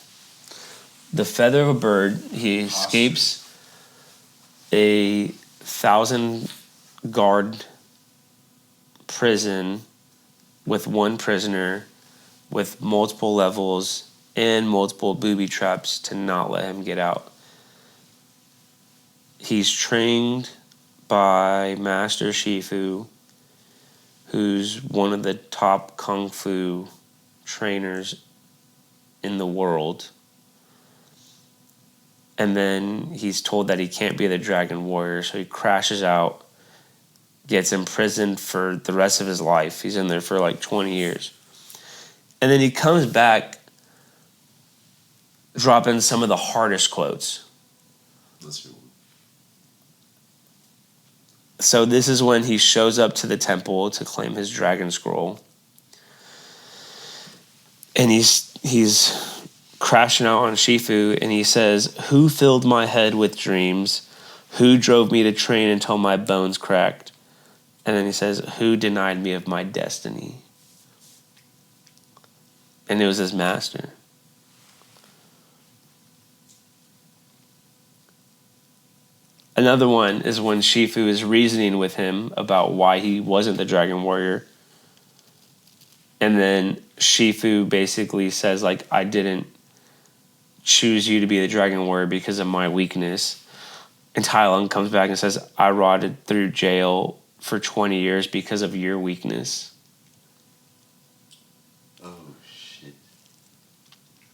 The feather of a bird, he escapes a 1,000 guard prison with one prisoner with multiple levels and multiple booby traps to not let him get out. He's trained by Master Shifu, who's one of the top kung fu trainers in the world. And then he's told that he can't be the Dragon Warrior, so he crashes out, gets imprisoned for the rest of his life. He's in there for like 20 years. And then he comes back dropping some of the hardest quotes. let's hear one. So this is when he shows up to the temple to claim his dragon scroll. And he's crashing out on Shifu, and he says, "Who filled my head with dreams? Who drove me to train until my bones cracked?" And then he says, "Who denied me of my destiny?" And it was his master. Another one is when Shifu is reasoning with him about why he wasn't the Dragon Warrior. And then Shifu basically says, like, "I didn't choose you to be the Dragon Warrior because of my weakness." And Tai Lung comes back and says, "I rotted through jail for 20 years because of your weakness." Oh, shit.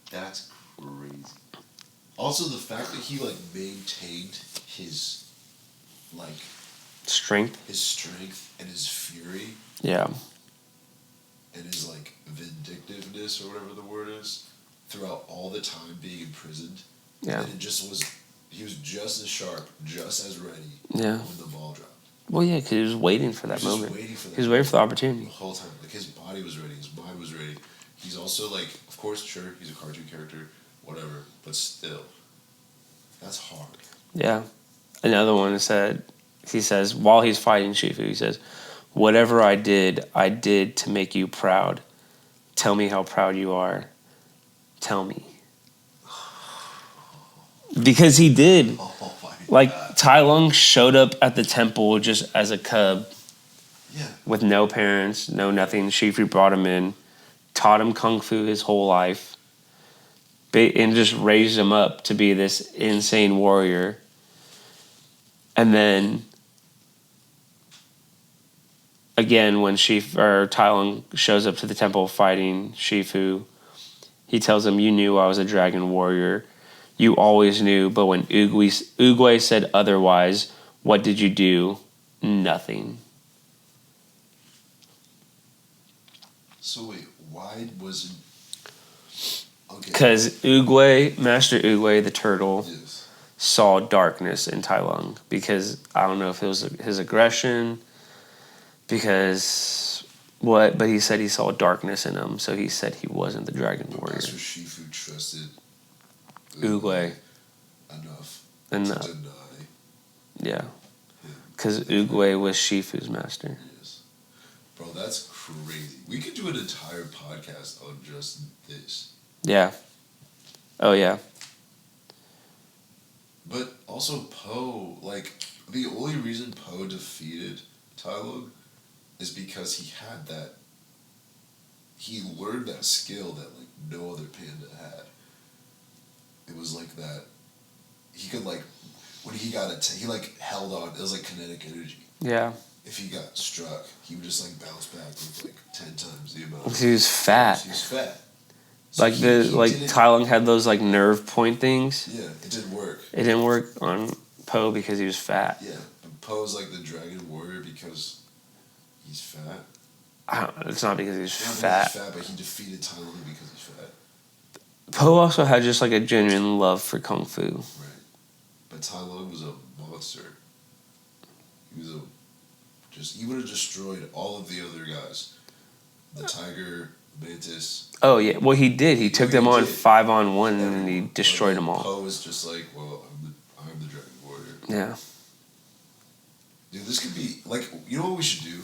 That's crazy. Also, the fact that he, like, maintained his, like, Strength. his strength and his fury Yeah. and his, like, vindictiveness or whatever the word is throughout all the time being imprisoned. Yeah. And it just was, he was just as sharp, just as ready Yeah. when the ball dropped. Well, yeah, because he was waiting for that He was just moment. waiting for that He was waiting for the moment opportunity. the whole time. Like, his body was ready, his mind was ready. He's also, like, of course, sure, he's a cartoon character, whatever, but still, that's hard. Yeah. Another one said, he says, while he's fighting Shifu, he says, "Whatever I did to make you proud. Tell me how proud you are. Tell me." Because he did. Oh my Like, God. Tai Lung showed up at the temple just as a cub Yeah. with no parents, no nothing. Shifu brought him in, taught him kung fu his whole life, and just raised him up to be this insane warrior. And then, again, when Tai Lung shows up to the temple fighting Shifu, he tells him, "You knew I was a dragon warrior. You always knew, but when Oogway said otherwise, what did you do? Nothing." So wait, why wasn't... Okay. Because Master Oogway, the turtle, Yes. saw darkness in Tai Lung. Because, I don't know if it was his aggression, because what, but he said he saw darkness in him, so he said he wasn't the Dragon But Warrior. Master Shifu trusted Oogway. enough And to no. deny Yeah. him. Because Oogway was Shifu's master. Yes. Bro, that's crazy. We could do an entire podcast on just this. Yeah. Oh, yeah. But also Poe, like, the only reason Poe defeated Tai Lung is because he had that, he learned that skill that, like, no other panda had. It was like that, he could, like, when he got it, he, like, held on, it was like kinetic energy. Yeah. If he got struck, he would just, like, bounce back with, like, 10 times the amount. He was fat. He was fat. So Like, he didn't- Tai Lung had those, like, nerve point things. Yeah, it didn't work. It didn't work on Poe because he was fat. Yeah, but Poe's like the Dragon Warrior because he's fat. It's not because he was Yeah, but fat. he's fat, but he defeated Tai Lung because he's fat. Poe also had just, like, a genuine love for Kung Fu. Right. But Tai Lung was a monster. He was he would have destroyed all of the other guys. The Tiger, Mantis. Oh, yeah. Well, he did. He took them on did. 5-on-1 and he everyone. destroyed But them then all. Poe was just like, well, I'm the Dragon Warrior. Yeah. Dude, this could be, like, you know what we should do?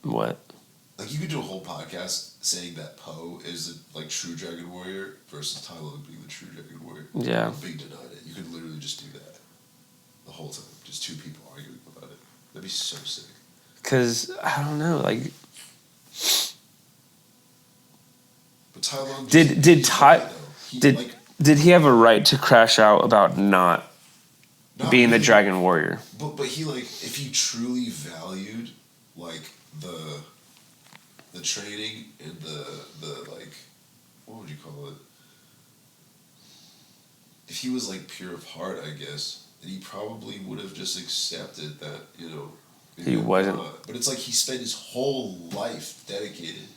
What? Like, you could do a whole podcast saying that Poe is the, like, true Dragon Warrior versus Tai Lung being the true Dragon Warrior. Yeah. Big denied it. You could literally just do that the whole time. Just two people arguing about it. That'd be so sick. Because, I don't know, like... But Tai Lung... Did he have a right to crash out about not being the Dragon Warrior? But he, like, if he truly valued, like, the training and the like, what would you call it? If he was, like, pure of heart, I guess, then he probably would have just accepted that, you know. He wasn't. But it's like he spent his whole life dedicated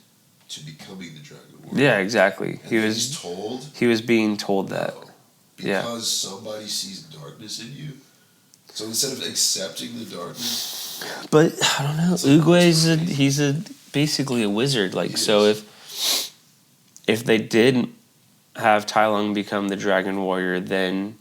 to becoming the Dragon Warrior. Yeah, exactly. And he's told. He was being told that. No, Yeah. because somebody sees darkness in you. So instead of accepting the darkness. But I don't know. Oogway's he's basically a wizard. Like, so if they did have Tai Lung become the Dragon Warrior, then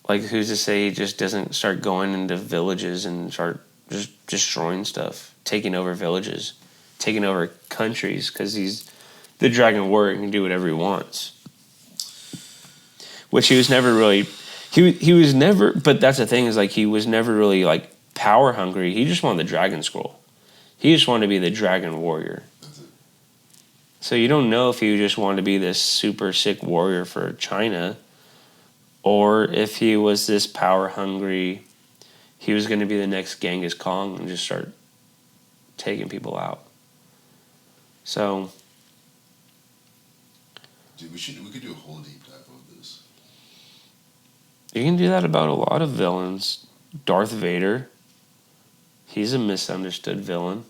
like, who's to say he just doesn't start going into villages and start just destroying stuff, taking over villages, taking over countries, because he's the Dragon Warrior and can do whatever he wants. Which he was never really. He was never. But that's the thing, is like, he was never really like power hungry. He just wanted the Dragon Scroll. He just wanted to be the Dragon Warrior. So you don't know if he just wanted to be this super sick warrior for China, or if he was this power hungry, he was going to be the next Genghis Khan and just start taking people out. So, Dude, we could do a whole deep dive on this. You can do that about a lot of villains. Darth Vader, he's a misunderstood villain.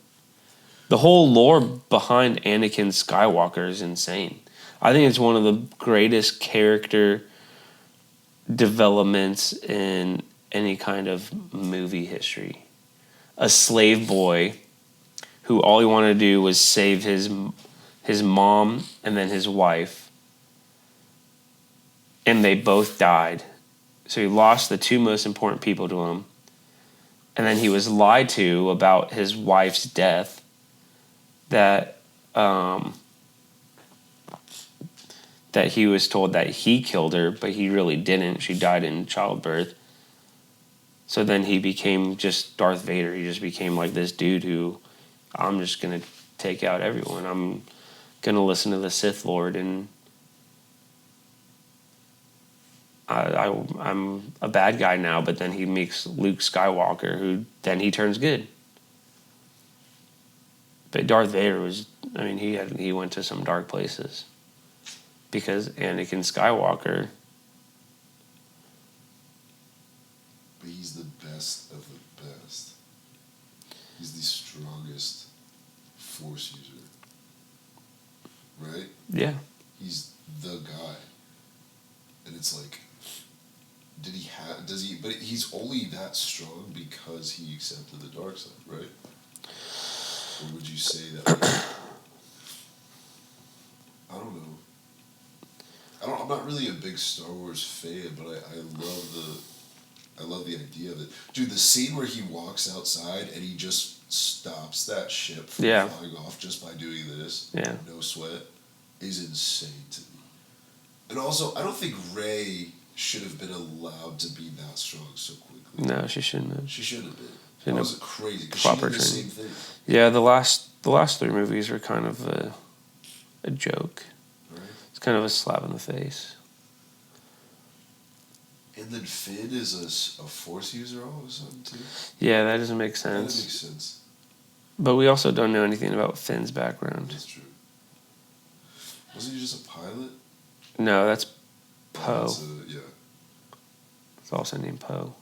The whole lore behind Anakin Skywalker is insane. I think it's one of the greatest character developments in any kind of movie history. A slave boy who all he wanted to do was save his mom and then his wife, and they both died. So he lost the two most important people to him, and then he was lied to about his wife's death, that that he was told that he killed her, but he really didn't. She died in childbirth. So then he became just Darth Vader. He just became like this dude who, I'm just going to take out everyone. I'm going to listen to the Sith Lord, and I'm a bad guy now, but then he makes Luke Skywalker, who then he turns good. But Darth Vader was, I mean, he went to some dark places. Because Anakin Skywalker. But he's the best of the best. He's the strongest Force user. Right? Yeah. He's the guy. And it's like, but he's only that strong because he accepted the dark side, right? Or would you say that? I don't know. I'm not really a big Star Wars fan, but I love the idea of it. Dude, the scene where he walks outside and he just stops that ship from flying off just by doing this, no sweat, is insane to me. And also, I don't think Rey should have been allowed to be that strong so quickly. No, she shouldn't have. She shouldn't have been. That was crazy, because she did the same thing. Yeah, the last three movies were kind of a joke. Right. It's kind of a slap in the face. And then Finn is a Force user all of a sudden, too? Yeah, that doesn't make sense. That makes sense. But we also don't know anything about Finn's background. That's true. Wasn't he just a pilot? No, that's Poe. Yeah. It's also named Poe.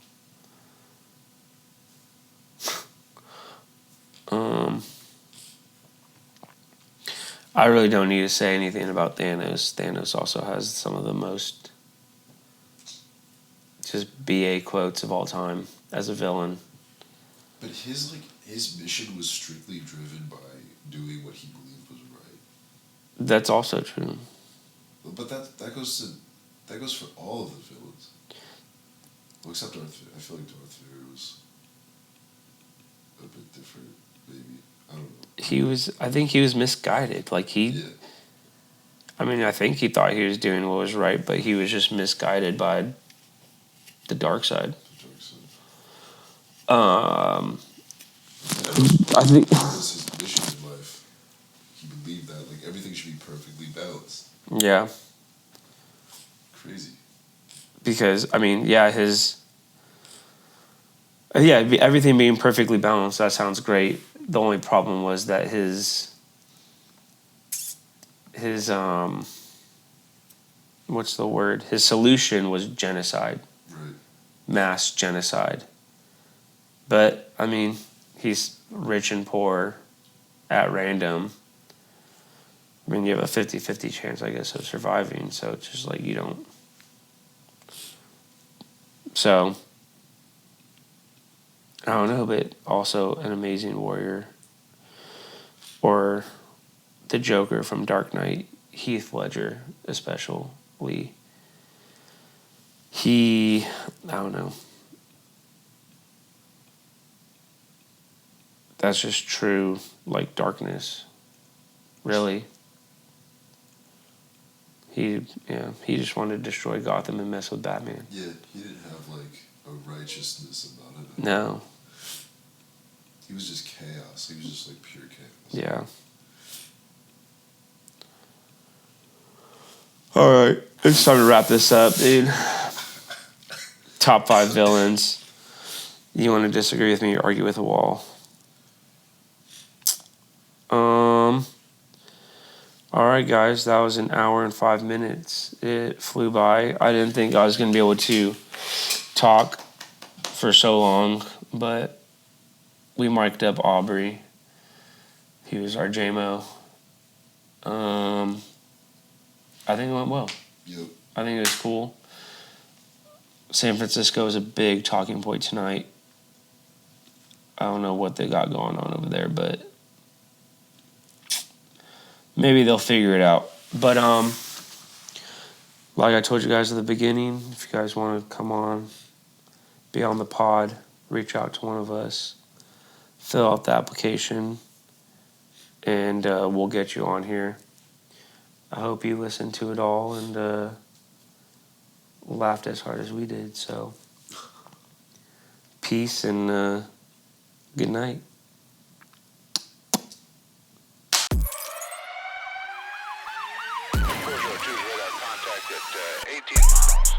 I really don't need to say anything about Thanos. Thanos also has some of the most just BA quotes of all time as a villain. But his mission was strictly driven by doing what he believed was right. That's also true. But that goes for all of the villains. Well, except Darth Vader. I feel like Darth Vader was a bit different. maybe. I don't know. I think he was misguided. Like Yeah. I mean, I think he thought he was doing what was right, but he was just misguided by the dark side. I think. That was his mission in life. He believed that like everything should be perfectly balanced. Yeah, Crazy. because I mean, everything being perfectly balanced. That sounds great. The only problem was that his what's the word? His solution was genocide, Right. mass genocide. But I mean, he's rich and poor at random. I mean, you have a 50-50 chance, I guess, of surviving. So it's just like you don't. So I don't know, but also an amazing warrior. Or the Joker from Dark Knight, Heath Ledger, especially. I don't know. That's just true, like darkness. Really. He just wanted to destroy Gotham and mess with Batman. Yeah, he didn't have like a righteousness about it. No. He was just chaos. He was just like pure chaos. Yeah. All right, it's time to wrap this up, dude. Top 5 villains. You want to disagree with me or argue with a wall? All right, guys, that was an hour and 5 minutes. It flew by. I didn't think I was going to be able to talk for so long, but we mic'd up Aubrey. He was our JMO. I think it went well. Yep. I think it was cool. San Francisco is a big talking point tonight. I don't know what they got going on over there, but maybe they'll figure it out. But like I told you guys at the beginning, if you guys want to come on, be on the pod, reach out to one of us, fill out the application, and we'll get you on here. I hope you listened to it all and laughed as hard as we did. So, peace and good night. Radar contact at 18 miles.